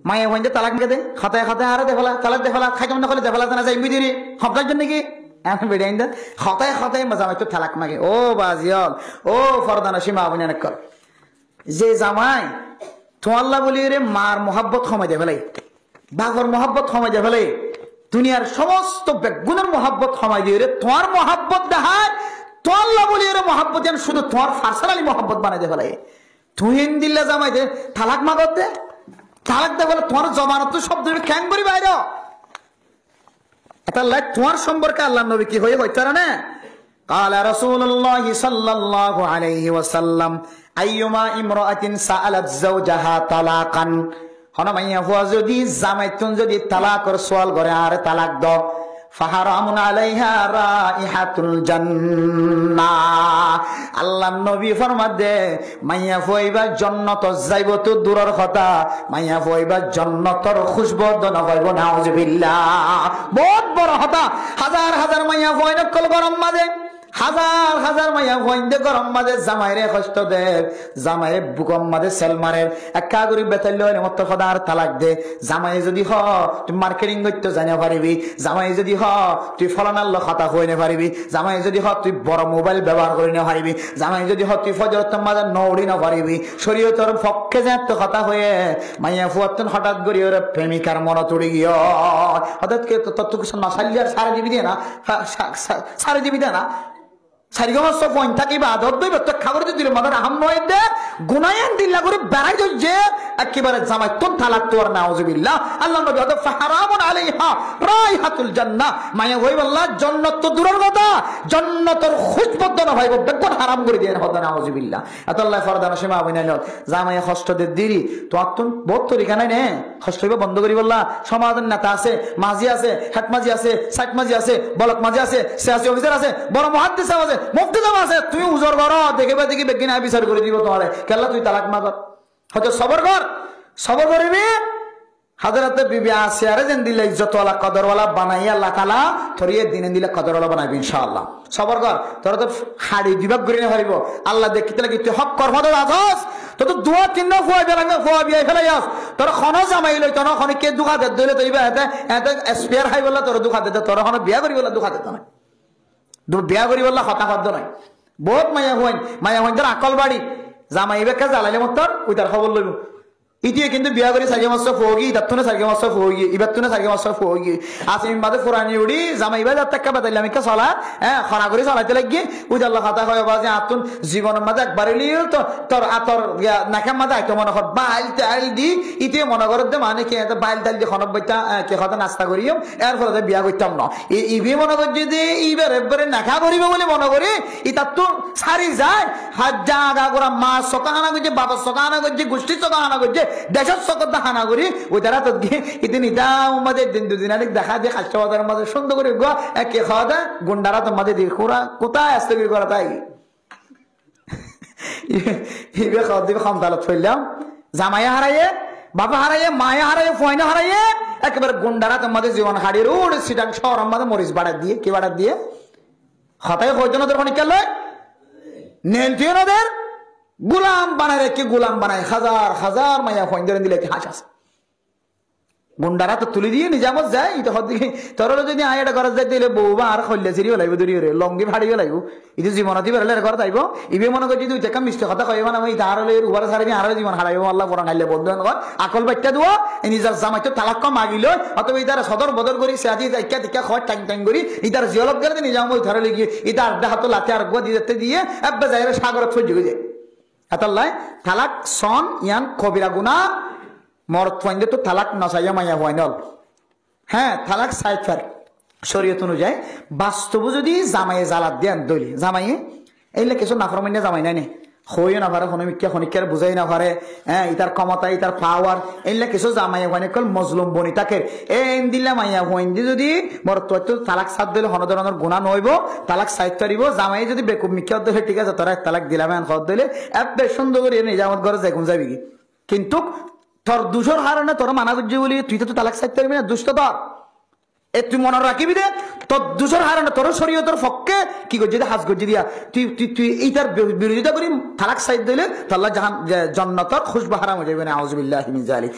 মায়ে হইতে তালাক মেকে দে খাতায় খাতায় আরে দেখলা তালাক দেখলা খাইতে মনে করলে দেখলা না যাই বিদিনি হপ্তার জন্য কি এখন বেড়াইন দা খাতায় খাতায় জামাই তো তালাক মাগে ও বাজিয়াল ও ফরদানা সীমা অভিনয় কর যে জামাই তোয়াল্লা বলি রে মার মোহাব্বত সময় দে ফেলাই বাঘর মোহাব্বত সময় দে ফেলাই দুনিয়ার সমস্ত বেগুনের মোহাব্বত সময় দিয়ে রে তোমার মোহাব্বত দেখায় তোয়াল্লা বলি রে মোহাব্বত যেন শুধু তোমার ফার্সালি মোহাব্বত বানাই দে ফেলাই তুই দিল্লা জামাই দে তালাক মাগত দে তালাক দে বলে তোমার জমানত শব্দ ক্যাং করি বাইরে এটা লাইক তোমার সম্পর্কে আল্লাহ নবী কি হয়ে হইতে না قال رسول الله صلى الله عليه وسلم ايما امراه سالت زوجها طلاقا হনা মাইয়া হুয়া যদি জামাইতুন যদি তালাকর সওয়াল করে আর তালাক দাও ফাহারামুন আলাইহা রাইহাতুল জান্নাহ আল্লাহর নবী ফরমাত দে মাইয়া ফুয়াইবা জান্নাত যাইব তো দূরের কথা মাইয়া ফুয়াইবা জান্নাতর খুশবু দনা হইব নাউজুবিল্লাহ বহুত বড় কথা হাজার হাজার মাইয়া ফুয়াইন কল গরম মাঝে হাজার হাজার মাইয়া ফুয়াইন গরম মাঝে জামাইরে কষ্ট দে জামাইরে বুকম মাঝে সেল মারে একা গরি বেতাইল মত খোদা আর তালাক দে জামাই যদি হ তুই মার্কেটিং করতে জানা পারিবি জামাই যদি হ তুই ফলানার কথা হইনে পারিবি জামাই যদি হ তুই বড় মোবাইল ব্যবহার করে না পারিবি জামাই যদি হ তুই ফজরত মাঝে নৌড়ি না পারিবি শরীয়তের পক্ষে যে এত কথা হয়ে মাইয়া ফুয়াতন হঠাৎ করি ওর প্রেমিকার মন তুড়ি গিয়ে হঠাৎ কে তত্ত্ব কিছু না সারিয়ে সারা দিবি দিয়ে না সারি দিবি দে না সারিগমস্ত পয়েন্ট থাকিবা আদত দইব তো খাবার দিল মাদার আহম নয় দে গুনায়ান দিল্লা করে বেড়াই যে একেবারে জামাই তোর তালাক তোর নাউজুবিল্লাহ আল্লাহ নবী হযরত ফাহারামুন আলাইহা রাইহাতুল জান্নাহ মায়া হই আল্লাহ জান্নাত তো দূরের কথা জান্নাতের খুশবু না ভাইব বেগুন হারাম করে দিয়ে হযরত নাউজুবিল্লাহ আল্লাহ ফরদানা সীমা বিনাইল জামাই কষ্ট দে দিরি তো আতুন বহুত তরিকা নাই নে কষ্ট হইব বন্ধ করি বললা সমাজের নেতা আছে মাঝি আছে হেড মাঝি আছে সাইড মাঝি আছে বলক মাঝি আছে সিয়াসি অফিসার আছে বড় মুহাদ্দিস আছে মুফতি জামা আছে তুমি উজর করো দেখিবা দেখি বেগিনা বিচার করে দিব তোমারে কেল্লা তুই তালাক মাগ হয়তো সবর করবি হাজরাতে বিবি আসিয়ারে যেন দিলে ইজ্জতওয়ালা কদরওয়ালা বানাই আল্লাহ তাআলা থরিয়ে দিনে দিলে কদরওয়ালা বানাইবি ইনশাআল্লাহ সবর কর তোরা তো হাড়ি দিবাগ করে হারিব আল্লাহ দেখিতে লাগি তুই হক কর্ম তো আছস তো তো দুয়া তিন ফুয়া বেলাঙ্গা ফুয়া বিয়াই ফেলাই আস তোর খন জামাই লই তোর খন কে দুখা দে দইলে তইবা এতে স্পেয়ার খাই বলা তোর দুখা দে তোর খন বিয়া করি বলা দুখা দে না বিয়া করি বললা হতা খাদ্য নাই বহুত মায়া হইন তোর আকল বাড়ি জামাই বেকা জ্বালাইলে মতর ওই তার খবর লইব ইতিয়ে কিন্তু বিয়া করে সার্গে মাস ফোগি ইতাতুনে সার্গে মাস ফোগি ইবাতুনে সার্গে মাস ফোগি আসিম বাদে ফুরানি উড়ি জামাই বা তাক্কা বাদাইলাম কা চলা খরা করে চলাইতে লাগি ওই আল্লাহ কথা কয় বাজে আতুন জীবনের মাঝে একবার লিও তো তোর আতর নাকাম মাঝে আইতো মনে কর বাইল তাইল দি ইতিয়ে মনে করত দে মানে কি এত বাইল তাইল দি খনক বইতা কে কথা নাস্তা করিও এর ফলে বিয়া করতাম না ইবি মনে কর যদি ইবার একবারে নাখা করিব বলে মনে করি ইতা তো সারি যায় হাত জাগা করা মা সকাহানা করছে বাবা সকাহানা করছে গোষ্ঠী সকাহানা করছে দেশের সকত হানা করি ওই তারা তো ইতিন ইটা আমাদের দিন দুদিন আগে দেখা দিয়ে খাস্টাবাদের মাঝে সুন্দর করে গোয়া একে খাওয়া দেয় গুন্ডারা তো মাঝে দিয়ে খোরা কোথায় আসতে করা তাই ইবে খাওয়া দিবে খামতালত ফেললাম জামাইয়া হারাইয়ে বাবা হারাইয়ে মায়া হারাইয়ে ফয়না হারাইয়ে একেবারে গুন্ডারা তো মাঝে জীবন হারিয়ে রোড সিটাং শহর আমাদের মরিচ বাড়া দিয়ে কি বাড়া দিয়ে হতায় হইতো না তোর খনিকাল লয় নেলতিও না দের গুলাম বানায় রেখে গুলাম বানায় হাজার হাজার মাইয়া ফোন ধরে দিলে হাস আছে গুন্ডারা তো তুলে দিয়ে নিজামত যায় এটা হদিকে তোর যদি আয়টা করা যায় দিলে বউবা আর খল্লে চিরিও লাগবে দূরিও রে লঙ্গি ভাড়িও লাগবো এটা জীবনত বেরোলে ঘর তাইব ইবে মনে করছি তুই দেখা মিষ্টি কথা কইব না আমি তার হলে উবার সারি আর জীবন হারাইব আল্লাহ পড়া নাইলে বন্ধু কর আকল বাচ্চা দুয়া নিজের জামাই তো তালাক মাগিল অথবা ইতার সদর বদর করি সে আজি দেখা দেখা খয় টাইম টাইম করি ইতার জিয়লক করে নিজাম ওই ধরে লিখি ইতার আড্ডা হাত লাতে আর গুয়া দিতে দিয়ে একবার যাই সাগরত সহ্য হয়ে যায় এতাল্লাই তালাক সন ইয়ান কবিরা গুনা মরদ ফাইন্দে তো তালাক নসাইয়া মাইয়া হয়নল হ্যাঁ তালাক সাইড ফার শরীয়ত অনুযায়ী বাস্তব যদি জামাইয়ে জালাত দেন দইলি জামাইয়ে এইলে কিছু নাফরমাইনা জামাই নাই হইও না পারে খনিকার বুঝাই না পারে হ্যাঁ ইতার ক্ষমতা ইতার পাওয়ার এইলে কিছু জামাইয়া হয়নি কল মজলুম বনি থাকে এন দিলে মাইয়া হইন্দি যদি মরদ তো তালাক সাত দিলে হন ধরনের গুণা নইব তালাক সাইড ফারিব জামাই যদি বেকুব মিক্ষা দিলে ঠিক আছে তোরা তালাক দিলাম এখন খত দিলে এত সুন্দর করে নিজামত ঘরে যাই যাবি কিন্তু তোর দুশোর হারণে তোর মানা করছি বলি তুই তো তালাক সাইড পারবি না দুষ্ট তোর এ তুই মনে রাখিবি দে তোর দুশোর হারণে তোর শরীয়তের পক্ষে কি করছি হাজ করছি দিয়া তুই তুই তুই এইটার বিরোধিতা করি তালাক সাইড দিলে তাল্লাহ জাহান জান্নাতের খুশবু হারাম হয়ে যাবে না আউযুবিল্লাহি মিন যালিক